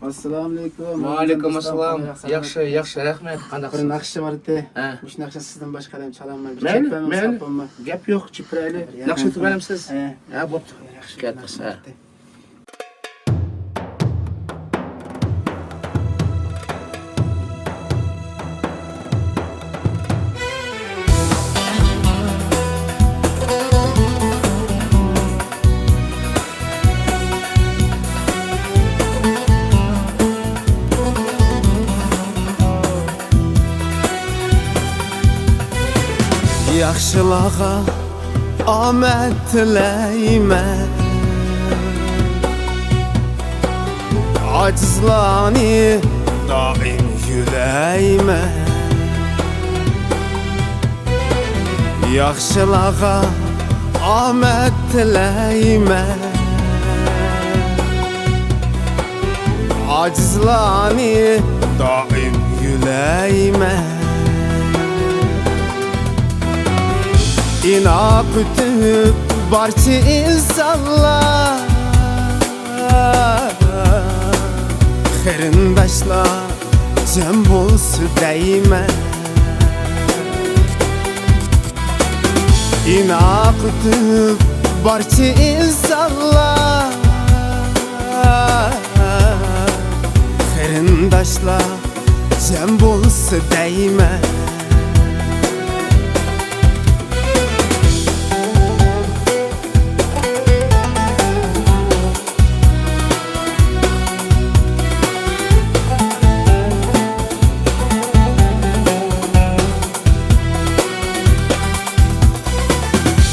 Assalamu alaikum. Aleyküm assalam. Yaxşı, rahmet. Bir Qandaqsın? nakşı var de. Ha. Bu nakşı sizden başka adam çalamay. Bir Mayli, çekmem, mayli. sapamma. Gap yo'q, chiprayli. Ya, Naqsh ha. tugalamsiz? He. Ha, bo'pti. Yaxshi. Kattasi, ha. Yaxşılağa amət tiləymə Acizlani daim yüləymə Yaxşılağa amət tiləymə Acizlani daim yüləymə İnaq ütüb barçı insanlar Xerindaşlar cəm bolsu dəymə İnaq ütüb barçı insanlar Xerindaşlar cəm bolsu dəymə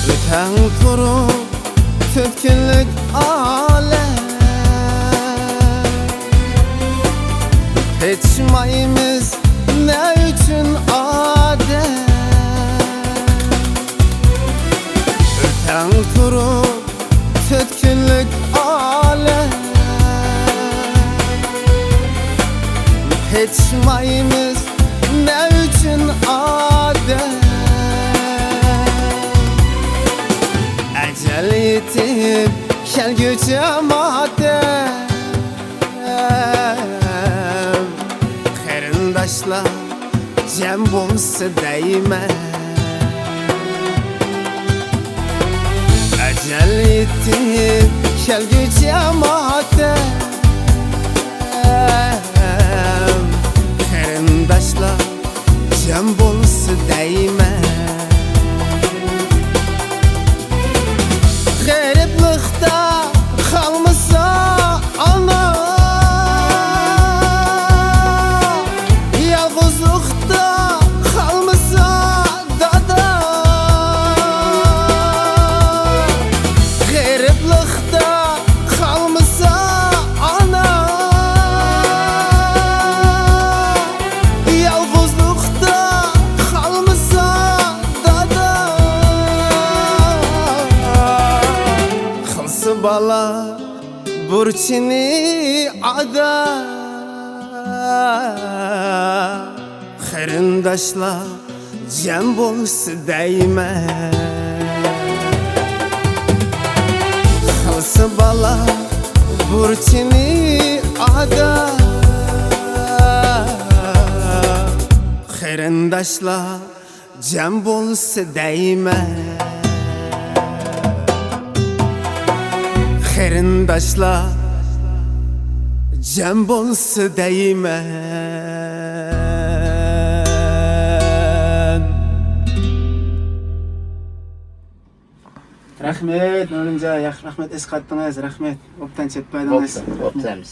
Öten turup tütkünlük alem Keçmayımız ne üçün adem Öten turup tütkünlük alem Keçmayımız ne üçün adem Ecel yetip gel gücüm adem Xerindaşlar cəm bolsa dəymə Ecel yetip gel gücüm adem Xerindaşlar cəm bolsa dəymə Qəriblikdə qalmasa ana Yalğızlıqda qalmasa dada Qəriblikdə qalmasa ana Yalğızlıqda qalmasa dada Xılsı bala burçini ada Xerindaşlar cəm bolsa dəymə Xılsı bala burçini ada Xerindaşlar cəm bolsa dəymə Xerindaşlar cəm bolsa dəymən Rahmet, Nurunca. Rahmet es kattınız. Rahmet. Optan çetpaydınız. Bo'pti, bo'pti.